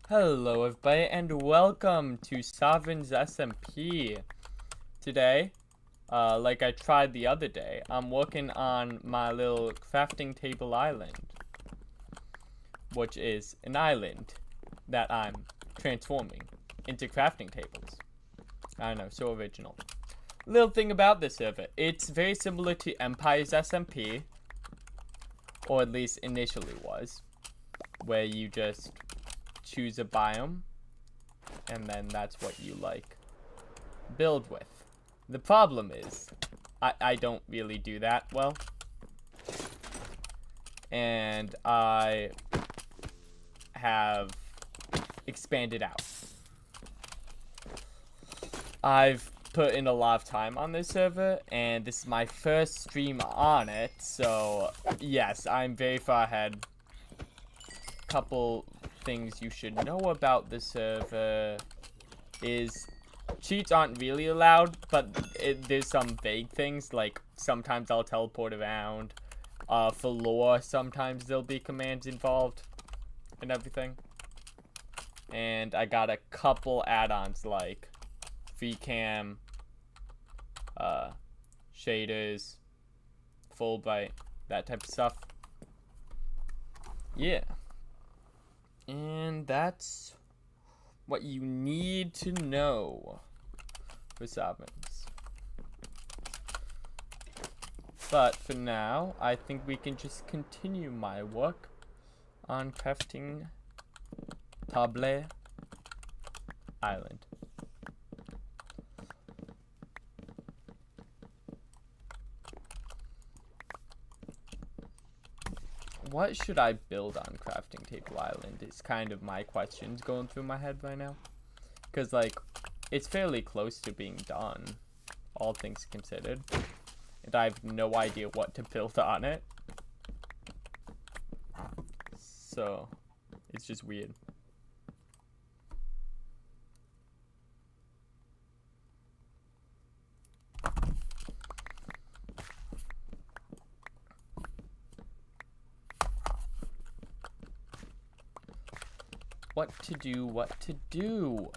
Hello everybody and welcome to Sovereign's SMP. Today, like I tried the other day, I'm working on my little crafting table island, which is an island that I'm transforming into crafting tables. I don't know, so original. Little thing about this server, it's very similar to Empire's SMP, or at least initially was, where you just choose a biome and then that's what you build with. The problem is I don't really do that well, and I have expanded out. I've put in a lot of time on this server, and this is my first stream on it, so yes, I'm very far ahead. Couple things you should know about the server is cheats aren't really allowed, but there's some vague things, like sometimes I'll teleport around. For lore, sometimes there'll be commands involved and everything. And I got a couple add-ons like free cam, shaders, full bright, that type of stuff. Yeah. And that's what you need to know for Sovereigns. But for now, I think we can just continue my work on crafting Table Island. What should I build on Crafting Table Island is kind of my questions going through my head right now. Because, like, it's fairly close to being done, all things considered. And I have no idea what to build on it. So, it's just weird. What to do, what to do.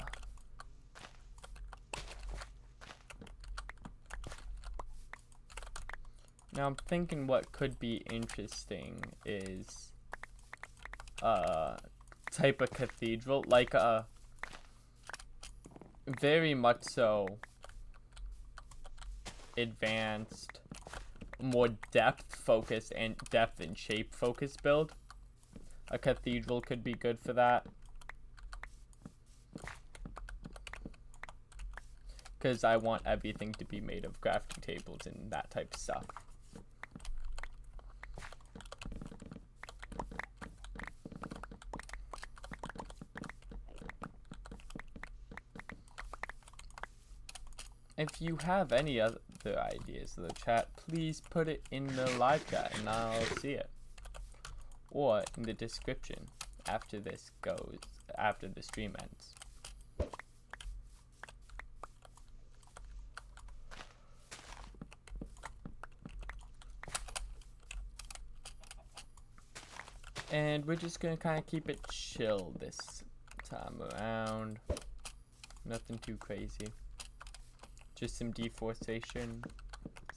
Now I'm thinking what could be interesting is type of cathedral, like a very much so advanced, more depth focused and depth and shape focused build. A cathedral could be good for that. Because I want everything to be made of crafting tables and that type of stuff. If you have any other ideas in the chat, please put it in the live chat and I'll see it. Or in the description after the stream ends. And we're just gonna kind of keep it chill this time around. Nothing too crazy. Just some deforestation,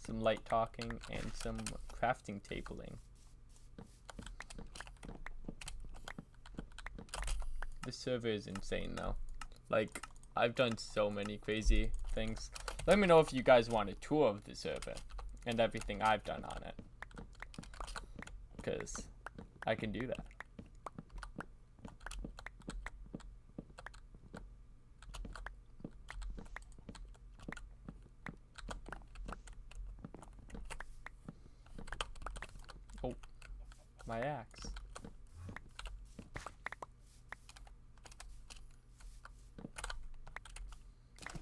some light talking, and some crafting tabling. The server is insane though. Like, I've done so many crazy things. Let me know if you guys want a tour of the server and everything I've done on it. Because I can do that. Oh, my axe.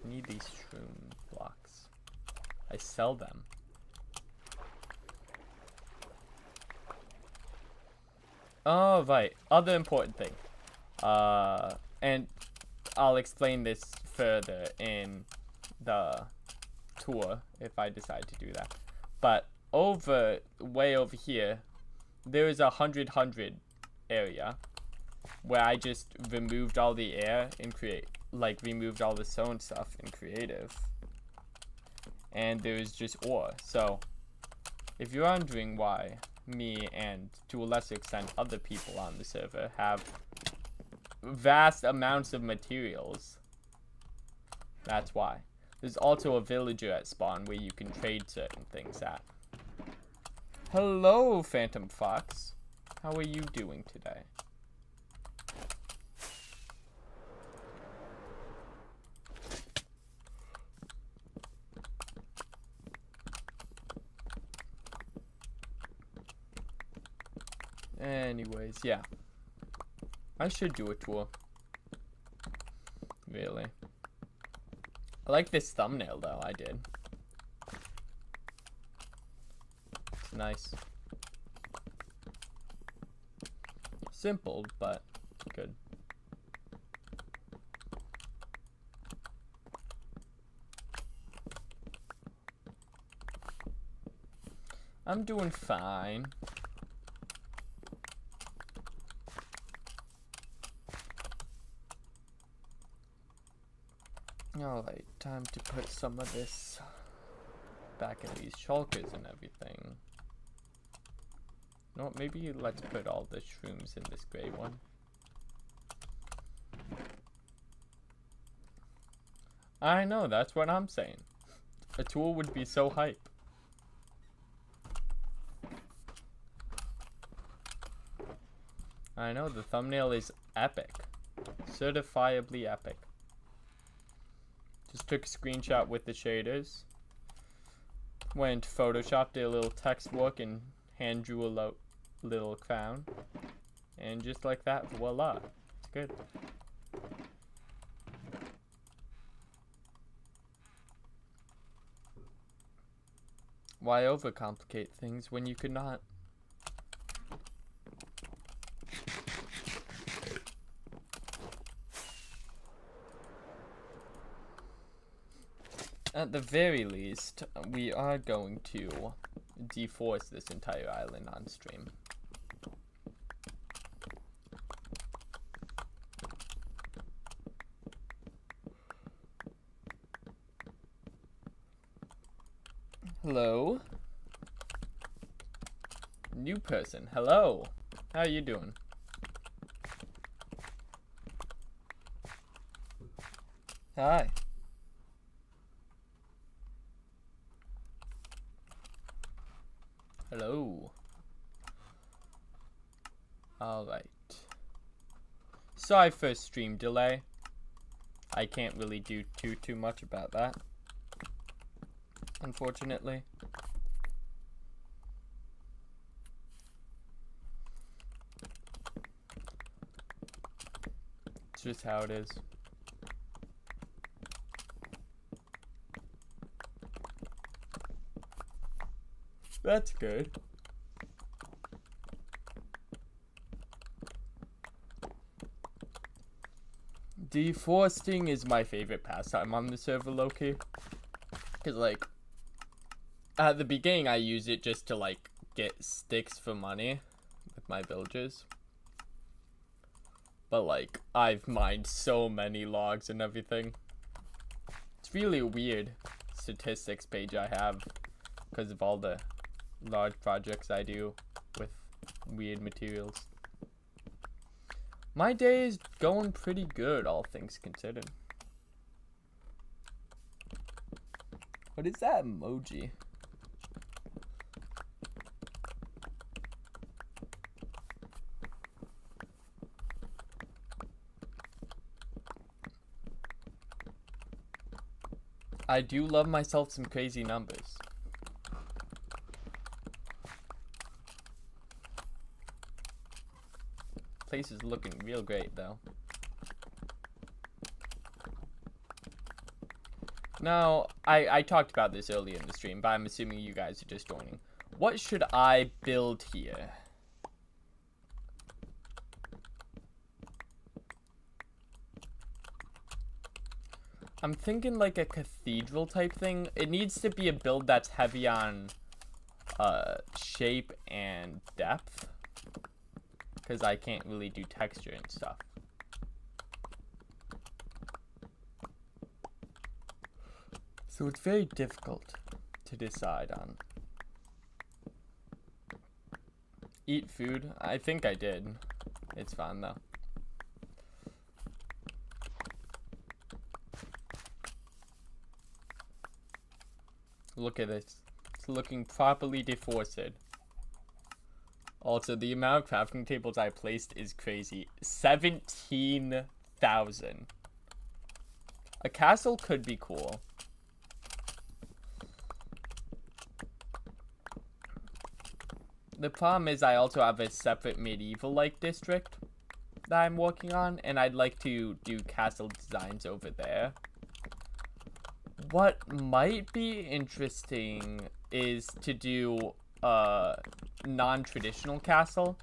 I need these shroom blocks. I sell them. Oh, right. Other important thing. And I'll explain this further in the tour if I decide to do that. But way over here, there is a 100 area where I just removed all the air and removed all the sewn stuff in creative. And there was just ore. So if you're wondering why me and to a lesser extent other people on the server have vast amounts of materials, that's why. There's also a villager at spawn where you can trade certain things at. Hello, Phantom Fox. How are you doing today? Anyways, yeah. I should do a tour. Really. I like this thumbnail, though. I did. It's nice. Simple, but good. I'm doing fine. Alright, time to put some of this back in these shulkers and everything. No, maybe let's put all the shrooms in this gray one. I know, that's what I'm saying. A tool would be so hype. I know, the thumbnail is epic. Certifiably epic. Just took a screenshot with the shaders. Went Photoshop, did a little text work, and hand drew a little crown. And just like that, voila. It's good. Why overcomplicate things when you could not? At the very least, we are going to deforest this entire island on stream. Hello? New person, hello. How are you doing? Hi. Hello. Alright. Sorry for stream delay. I can't really do too much about that, unfortunately. It's just how it is. That's good. Deforesting is my favorite pastime on the server, low-key. Because, like, at the beginning I use it just to, like, get sticks for money with my villagers. But, like, I've mined so many logs and everything. It's really a weird statistics page I have because of all the large projects I do with weird materials. My day is going pretty good, all things considered. What is that emoji? I do love myself some crazy numbers. Place is looking real great, though. Now, I talked about this earlier in the stream, but I'm assuming you guys are just joining. What should I build here? I'm thinking like a cathedral type thing. It needs to be a build that's heavy on shape and depth. because I can't really do texture and stuff. So it's very difficult to decide on. Eat food? I think I did. It's fine though. Look at this. It's looking properly deforested. Also, the amount of crafting tables I placed is crazy. 17,000. A castle could be cool. The problem is I also have a separate medieval-like district that I'm working on, and I'd like to do castle designs over there. What might be interesting is to do a non-traditional castle,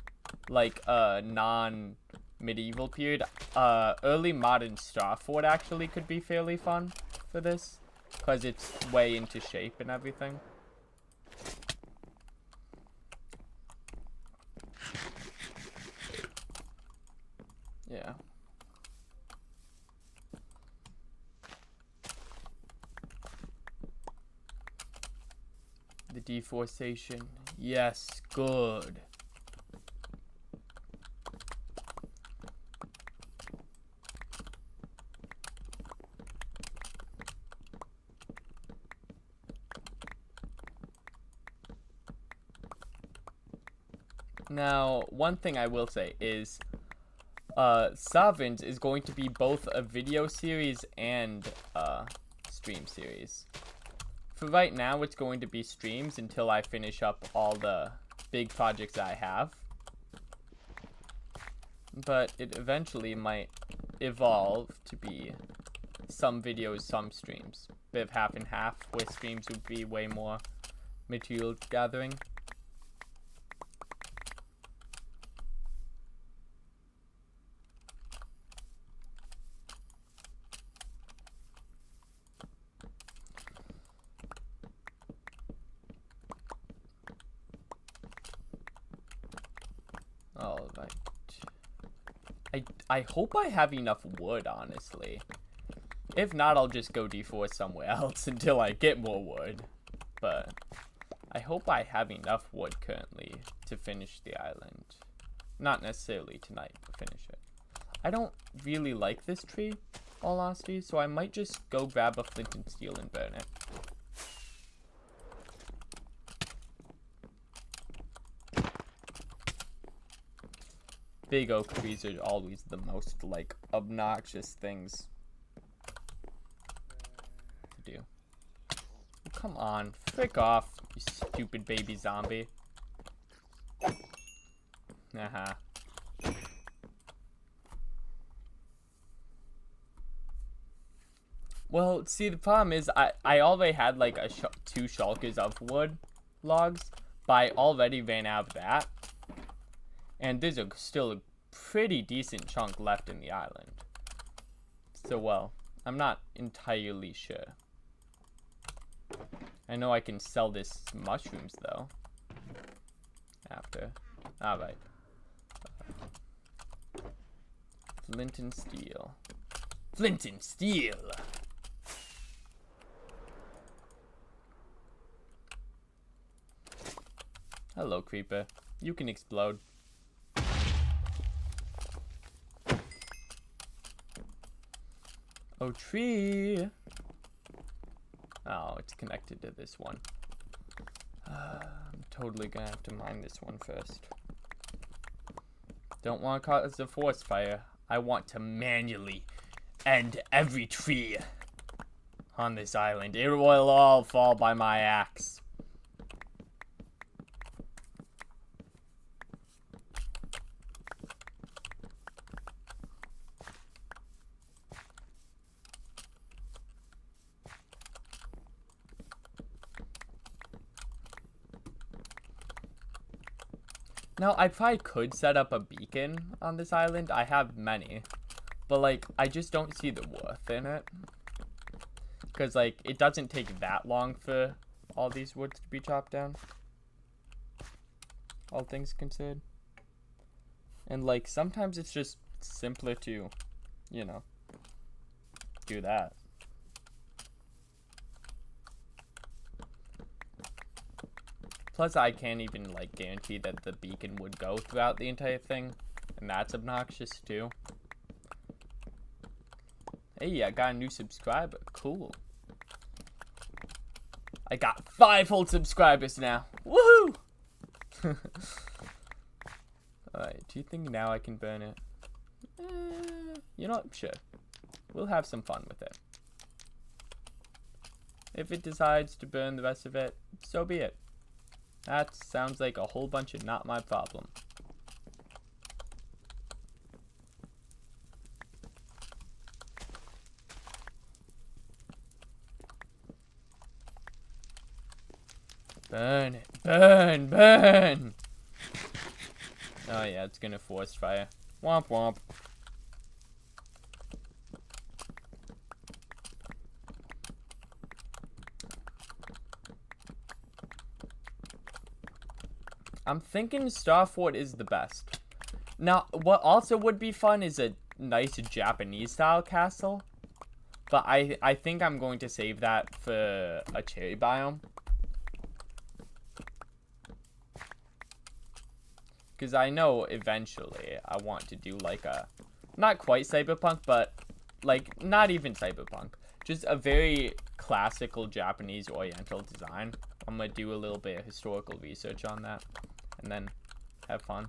like a non-medieval period. Early modern Starfort actually could be fairly fun for this, because it's way into shape and everything. Yeah. The deforestation. Yes, good. Now, one thing I will say is Sovereigns is going to be both a video series and a stream series. For right now, it's going to be streams until I finish up all the big projects I have. But it eventually might evolve to be some videos, some streams. Bit of half and half, where streams would be way more material gathering. Alright. I hope I have enough wood, honestly. If not, I'll just go deforest somewhere else until I get more wood. But I hope I have enough wood currently to finish the island. Not necessarily tonight, but finish it. I don't really like this tree, all honesty, so I might just go grab a flint and steel and burn it. Big oak trees are always the most, like, obnoxious things to do. Come on, frick off, you stupid baby zombie. Uh-huh. Well, see, the problem is I already had, like, two shulkers of wood logs, but I already ran out of that. And there's still a pretty decent chunk left in the island. So, well, I'm not entirely sure. I know I can sell this mushrooms, though. After. Alright. Flint and steel. Flint and steel! Hello, creeper. You can explode. Oh, tree! Oh, it's connected to this one. I'm totally gonna have to mine this one first. Don't want to cause a forest fire. I want to manually end every tree on this island. It will all fall by my axe. Now, I probably could set up a beacon on this island. I have many. But, like, I just don't see the worth in it. Because, like, it doesn't take that long for all these woods to be chopped down. All things considered. And, like, sometimes it's just simpler to, you know, do that. Plus, I can't even, like, guarantee that the beacon would go throughout the entire thing. And that's obnoxious, too. Hey, I got a new subscriber. Cool. I got 5 whole subscribers now. Woohoo! Alright, do you think now I can burn it? You know what? Sure. We'll have some fun with it. If it decides to burn the rest of it, so be it. That sounds like a whole bunch of not my problem. Burn it. Burn, burn! Oh yeah, it's gonna force fire. Womp womp. I'm thinking Starfort is the best. Now, what also would be fun is a nice Japanese-style castle. But I think I'm going to save that for a cherry biome. Because I know eventually I want to do like a, not quite cyberpunk, but like not even cyberpunk. Just a very classical Japanese oriental design. I'm going to do a little bit of historical research on that. And then have fun.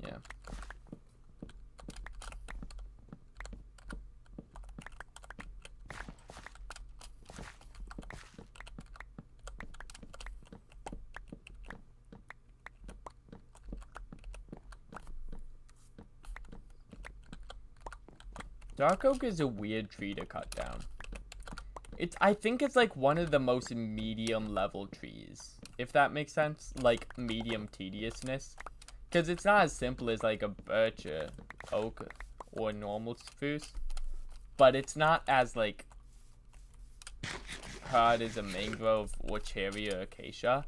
Yeah. Dark oak is a weird tree to cut down. I think it's like one of the most medium level trees, if that makes sense. Like medium tediousness, because it's not as simple as like a birch, or oak, or normal spruce, but it's not as like hard as a mangrove or cherry or acacia.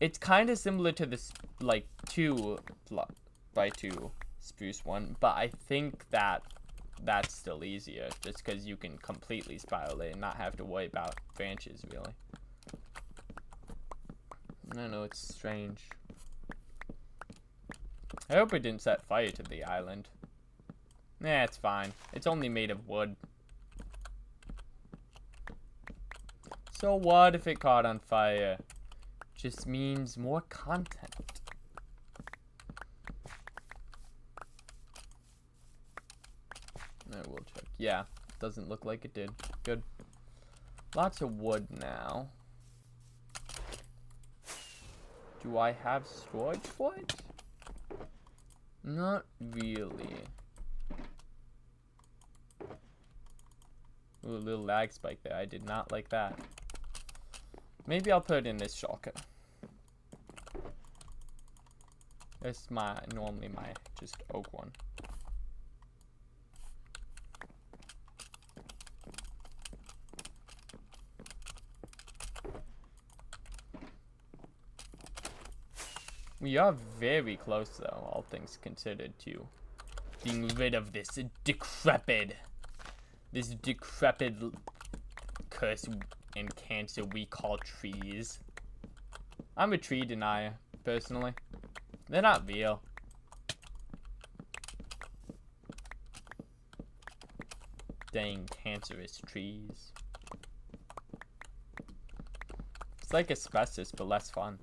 It's kind of similar to this like 2x2 spruce one, but I think that's still easier, just because you can completely spiral it and not have to worry about branches, really. I don't know, it's strange. I hope it didn't set fire to the island. Nah, it's fine. It's only made of wood. So what if it caught on fire? Just means more content. I will check. Yeah, doesn't look like it did. Good. Lots of wood now. Do I have storage for it? Not really. Ooh, a little lag spike there. I did not like that. Maybe I'll put it in this shulker. It's normally my just oak one. We are very close, though, all things considered, to being rid of this decrepit curse and cancer we call trees. I'm a tree denier, personally. They're not real. Dang cancerous trees. It's like asbestos, but less fun.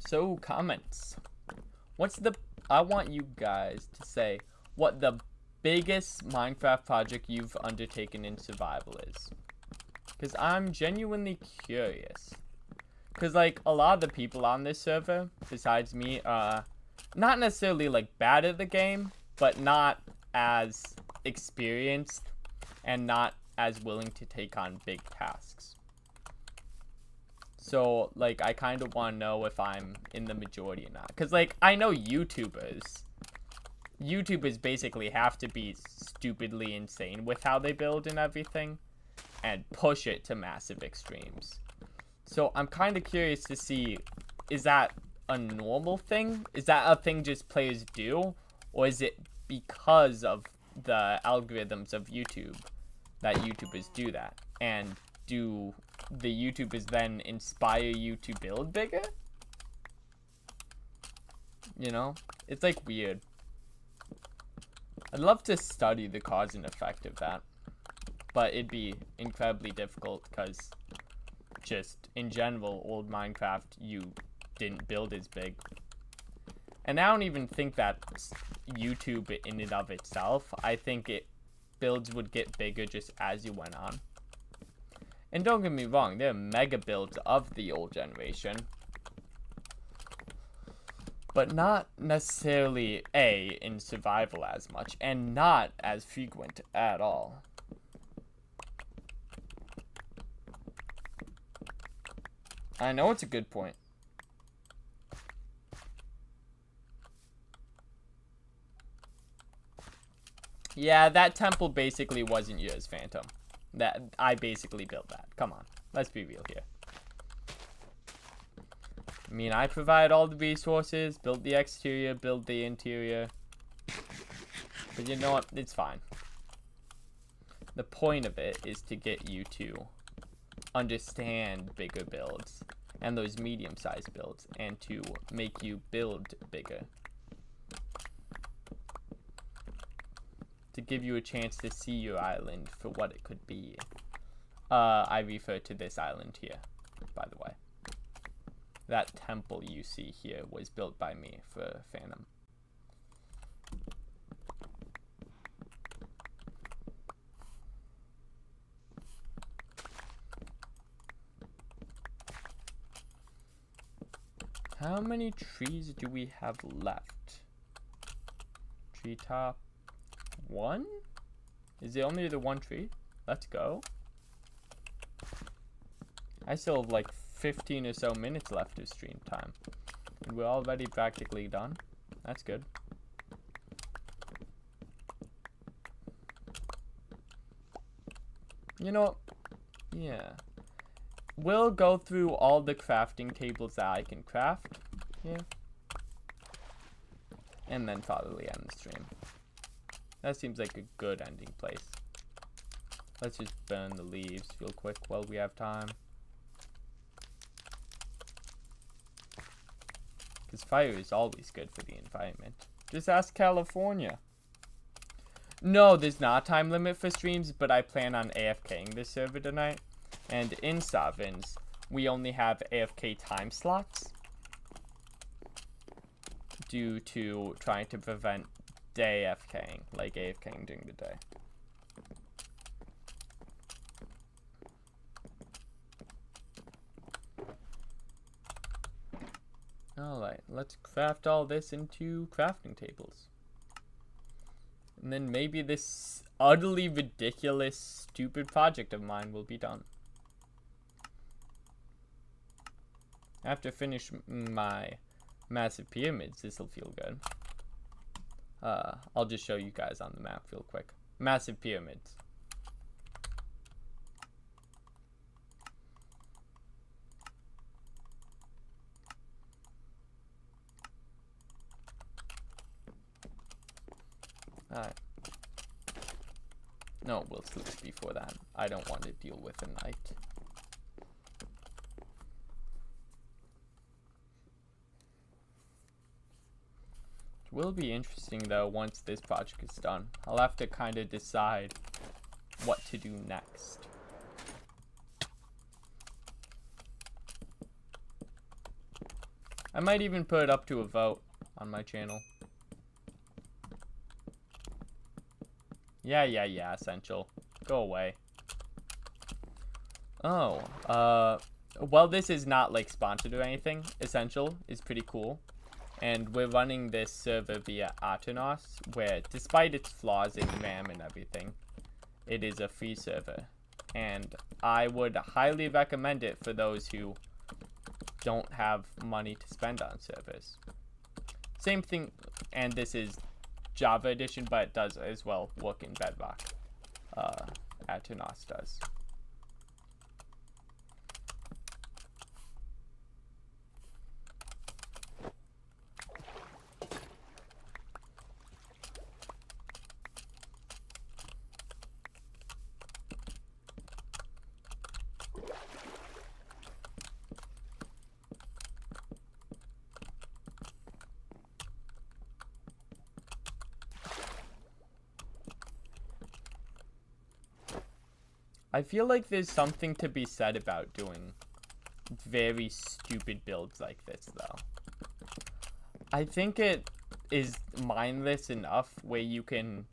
So, comments. I want you guys to say what the biggest Minecraft project you've undertaken in survival is. Because I'm genuinely curious. Because, like, a lot of the people on this server, besides me, are not necessarily, like, bad at the game, but not as experienced and not as willing to take on big tasks. So, like, I kind of want to know if I'm in the majority or not. Because, like, I know YouTubers basically have to be stupidly insane with how they build and everything. And push it to massive extremes. So, I'm kind of curious to see, is that a normal thing? Is that a thing just players do? Or is it because of the algorithms of YouTube that YouTubers do that? And do the YouTubers then inspire you to build bigger? You know? It's like weird. I'd love to study the cause and effect of that. But it'd be incredibly difficult because just in general, old Minecraft, you didn't build as big. And I don't even think that's YouTube in and of itself. I think builds would get bigger just as you went on. And don't get me wrong, there are mega builds of the old generation. But not necessarily in survival as much, and not as frequent at all. I know it's a good point. Yeah, that temple basically wasn't yours, Phantom. That I basically built that. Come on, let's be real here. I mean, I provide all the resources, build the exterior, build the interior. But you know what? It's fine. The point of it is to get you to understand bigger builds and those medium-sized builds and to make you build bigger. To give you a chance to see your island for what it could be. I refer to this island here, by the way. That temple you see here was built by me for Phantom. How many trees do we have left? Treetop 1? Is it only the one tree? Let's go. I still have like 15 or so minutes left of stream time. And we're already practically done. That's good. You know, yeah. We'll go through all the crafting tables that I can craft here. And then probably end the stream. That seems like a good ending place. Let's just burn the leaves real quick while we have time. Because fire is always good for the environment. Just ask California. No, there's not a time limit for streams, but I plan on AFKing this server tonight. And in Savins, we only have AFK time slots due to trying to prevent day AFKing, like AFKing during the day. Alright, let's craft all this into crafting tables. And then maybe this utterly ridiculous, stupid project of mine will be done. After finish my massive pyramids, this will feel good. I'll just show you guys on the map real quick. Massive pyramids. Alright. No, we'll sleep before that. I don't want to deal with the night. It will be interesting though once this project is done. I'll have to kind of decide what to do next. I might even put it up to a vote on my channel. Yeah, Essential. Go away. Oh, well, this is not, like, sponsored or anything. Essential is pretty cool. And we're running this server via Aternos, where, despite its flaws in RAM and everything, it is a free server. And I would highly recommend it for those who don't have money to spend on servers. Same thing, and this is Java edition, but it does as well work in Bedrock. Atomos does. I feel like there's something to be said about doing very stupid builds like this, though. I think it is mindless enough where you can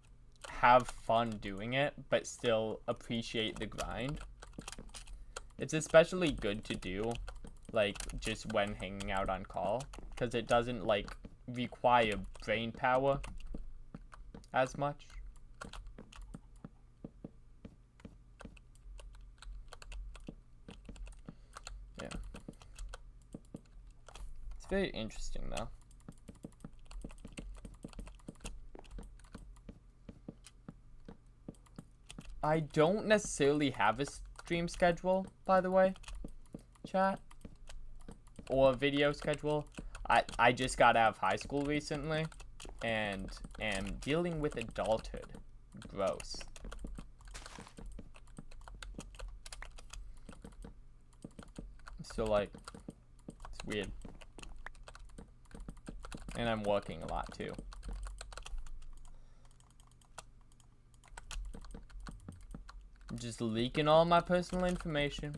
have fun doing it, but still appreciate the grind. It's especially good to do, like, just when hanging out on call, because it doesn't, like, require brain power as much. Yeah. It's very interesting, though. I don't necessarily have a stream schedule, by the way, chat, or a video schedule. I just got out of high school recently, and am dealing with adulthood. Gross. So, like, it's weird. And I'm working a lot, too. I'm just leaking all my personal information.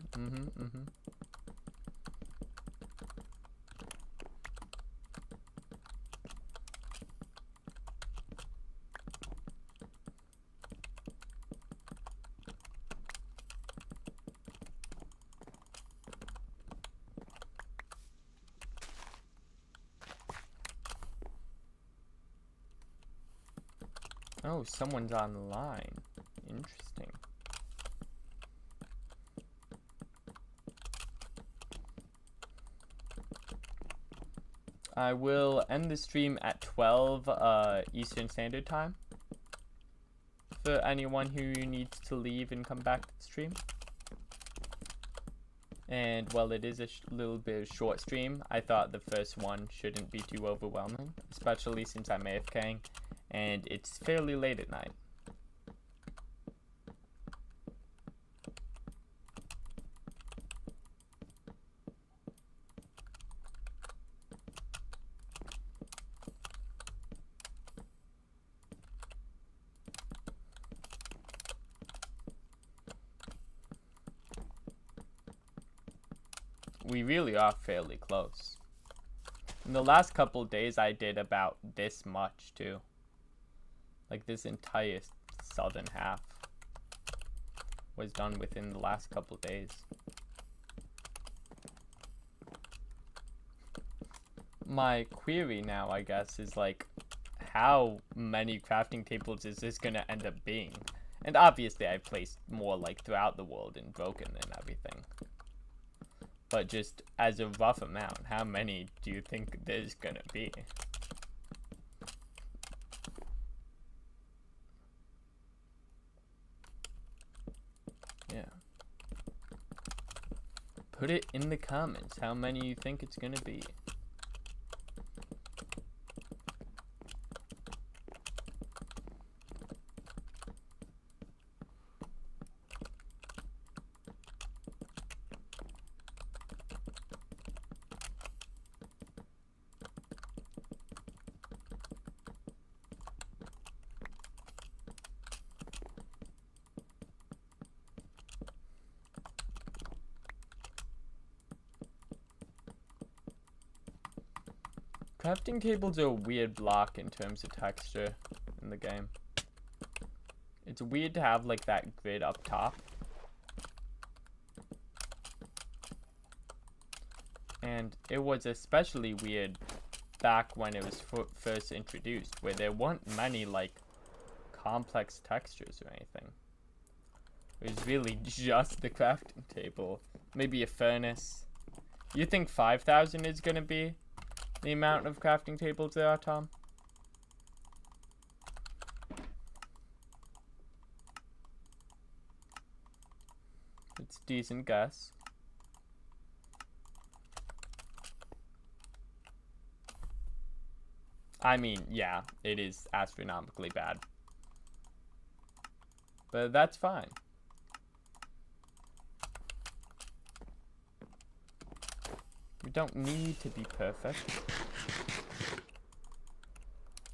Oh, someone's online. Interesting. I will end the stream at 12 Eastern Standard Time for anyone who needs to leave and come back to the stream. And while it is a little bit of a short stream, I thought the first one shouldn't be too overwhelming, especially since I'm AFKing and it's fairly late at night. We really are fairly close. In the last couple days, I did about this much, too. Like, this entire southern half was done within the last couple days. My query now, I guess, is, like, how many crafting tables is this gonna end up being? And obviously, I placed more, like, throughout the world and broken and everything. But just as a rough amount, how many do you think there's gonna be? Yeah. Put it in the comments how many you think it's gonna be. Crafting tables are a weird block in terms of texture in the game. It's weird to have like that grid up top. And it was especially weird back when it was first introduced, where there weren't many like complex textures or anything. It was really just the crafting table. Maybe a furnace You think 5,000 is gonna be the amount of crafting tables there are, Tom? It's a decent guess. I mean, yeah, it is astronomically bad. But that's fine. We don't need to be perfect.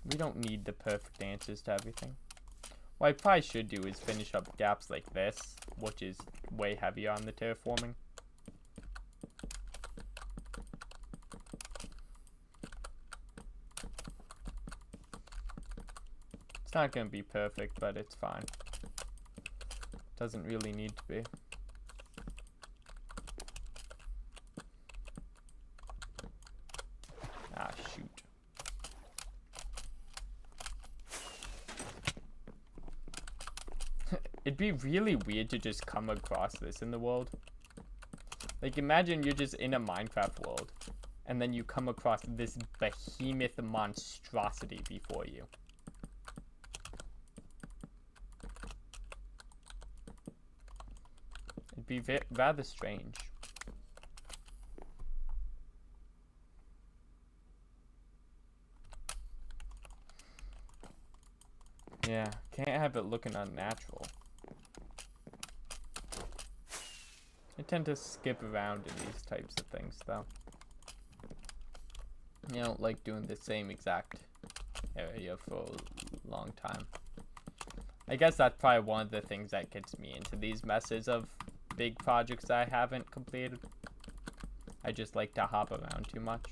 We don't need the perfect answers to everything. What I probably should do is finish up gaps like this, which is way heavier on the terraforming. It's not going to be perfect, but it's fine. Doesn't really need to be. Ah, shoot. It'd be really weird to just come across this in the world. Like, imagine you're just in a Minecraft world, and then you come across this behemoth monstrosity before you. It'd be rather strange. Yeah, can't have it looking unnatural. I tend to skip around in these types of things, though. I don't like doing the same exact area for a long time. I guess that's probably one of the things that gets me into these messes of big projects I haven't completed. I just like to hop around too much.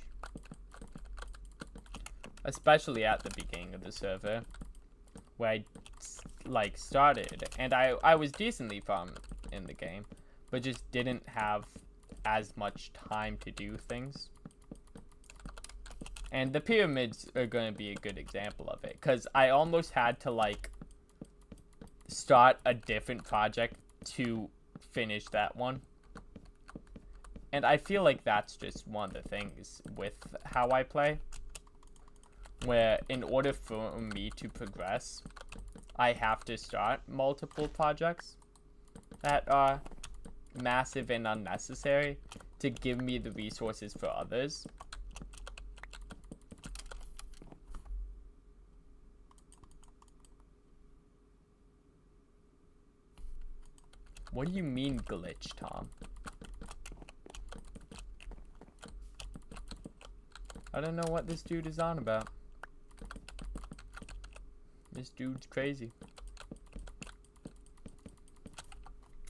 Especially at the beginning of the server, where I, like, started, and I was decently far in the game, but just didn't have as much time to do things. And the pyramids are going to be a good example of it, because I almost had to, like, start a different project to finish that one. And I feel like that's just one of the things with how I play, where in order for me to progress, I have to start multiple projects that are massive and unnecessary to give me the resources for others. What do you mean glitch, Tom? I don't know what this dude is on about. This dude's crazy.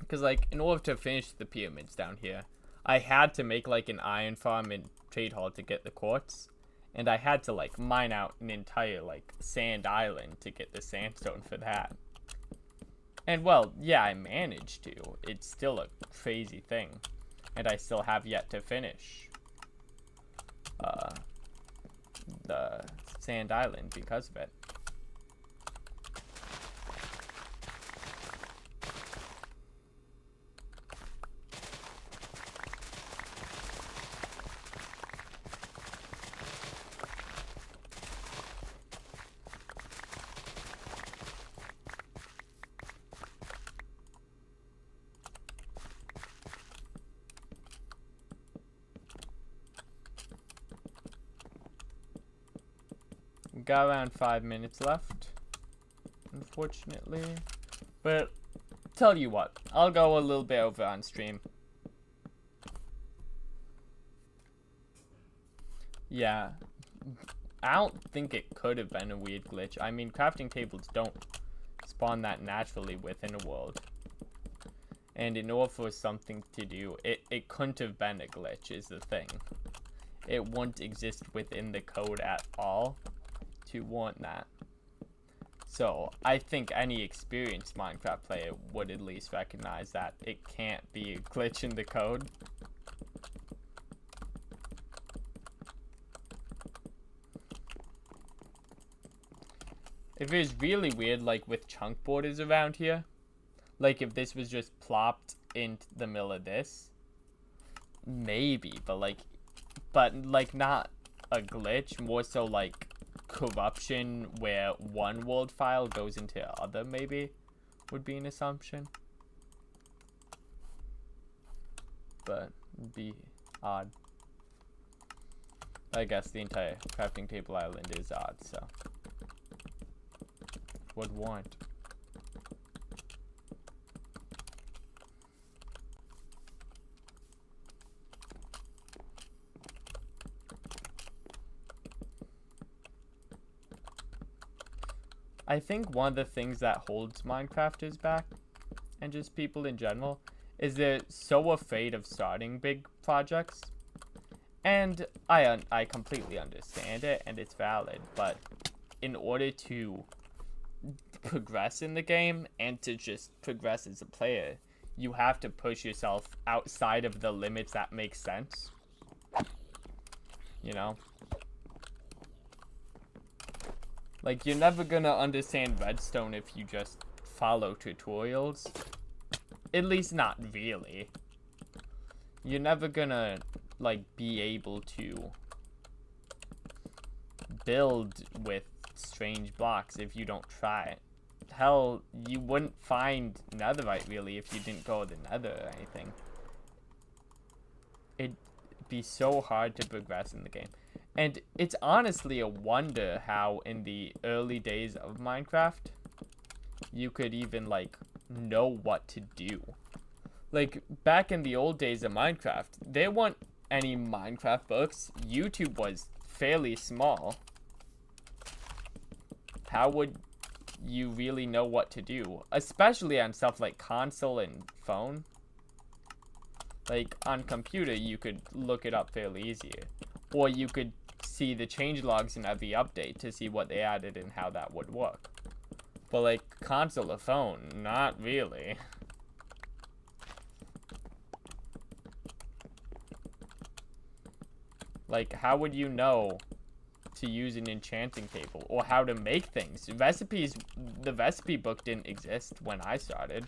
Because, like, in order to finish the pyramids down here, I had to make, like, an iron farm and trade hall to get the quartz. And I had to, like, mine out an entire, like, sand island to get the sandstone for that. And, well, yeah, I managed to. It's still a crazy thing. And I still have yet to finish the sand island because of it. Got around 5 minutes left, unfortunately. But tell you what, I'll go a little bit over on stream. Yeah, I don't think it could have been a weird glitch. I mean, crafting tables don't spawn that naturally within a world. And in order for something to do, it couldn't have been a glitch is the thing. It wouldn't exist within the code at all to want that. So I think any experienced Minecraft player would at least recognize that it can't be a glitch in the code. If it was really weird, like with chunk borders around here, like if this was just plopped in the middle of this, maybe, but like not a glitch, more so like corruption where one world file goes into other, maybe would be an assumption. But it'd be odd. I guess the entire crafting table island is odd, so would warrant. I think one of the things that holds Minecrafters back, and just people in general, is they're so afraid of starting big projects. And I completely understand it, and it's valid, but in order to progress in the game, and to just progress as a player, you have to push yourself outside of the limits that make sense. You know? Like, you're never gonna understand redstone if you just follow tutorials. At least not really. You're never gonna, like, be able to build with strange blocks if you don't try it. Hell, you wouldn't find netherite, really, if you didn't go to the nether or anything. It'd be so hard to progress in the game. And it's honestly a wonder how in the early days of Minecraft, you could even, like, know what to do. Like, back in the old days of Minecraft, there weren't any Minecraft books. YouTube was fairly small. How would you really know what to do? Especially on stuff like console and phone. Like, on computer, you could look it up fairly easier. Or you could see the changelogs in every update to see what they added and how that would work. But like console or phone, not really. Like, how would you know to use an enchanting table or how to make things? Recipes, the recipe book didn't exist when I started.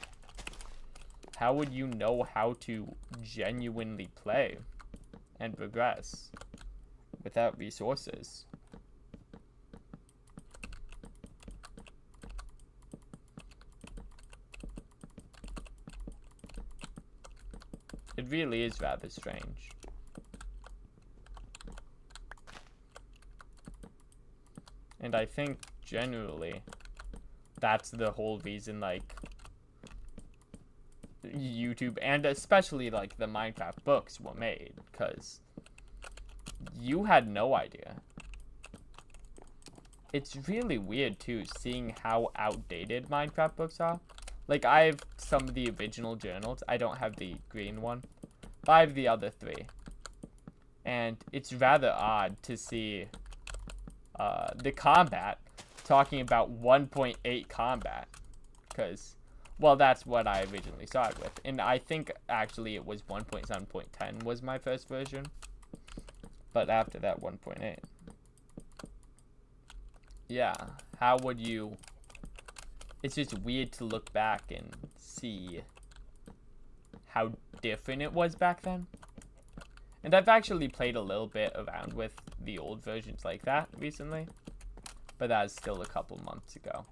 How would you know how to genuinely play and progress without resources? It really is rather strange. And I think generally that's the whole reason, like, YouTube and especially like the Minecraft books were made, because you had no idea. It's really weird too seeing how outdated Minecraft books are. Like, I have some of the original journals. I don't have the green one, but I have the other three. And it's rather odd to see the combat talking about 1.8 combat, because, well, that's what I originally started with. And I think actually it was 1.7.10 was my first version, but after that 1.8. Yeah, how would you... It's just weird to look back and see how different it was back then. And I've actually played a little bit around with the old versions like that recently, but that is still a couple months ago.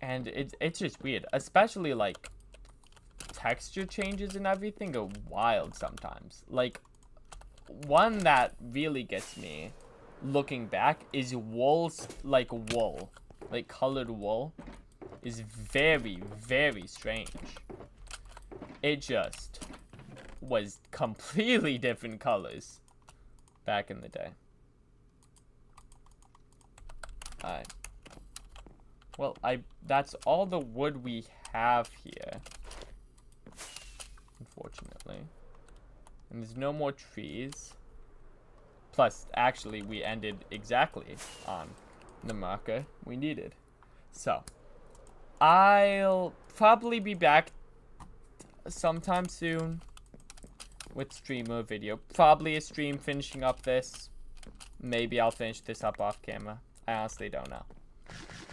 And it's just weird, especially like texture changes and everything are wild sometimes. Like, one that really gets me looking back is wool's, like wool, like colored wool is very, very strange. It just was completely different colors back in the day. Alright. Well, that's all the wood we have here, unfortunately. And there's no more trees. Plus, actually, we ended exactly on the marker we needed. So, I'll probably be back sometime soon with stream or video. Probably a stream finishing up this. Maybe I'll finish this up off camera. I honestly don't know.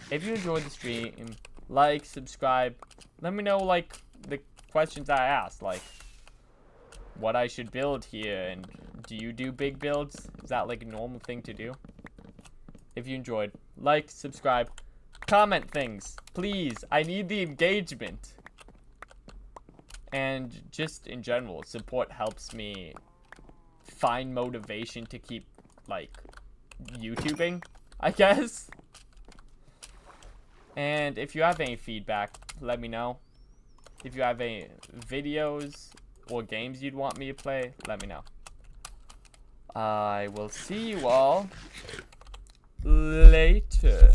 If you enjoyed the stream, like, subscribe, let me know, like, the questions I asked, like, what I should build here, and do you do big builds? Is that, like, a normal thing to do? If you enjoyed, like, subscribe, comment things, please. I need the engagement. And just in general, support helps me find motivation to keep, like, YouTubing, I guess. And if you have any feedback, let me know. If you have any videos or games you'd want me to play, let me know. I will see you all later.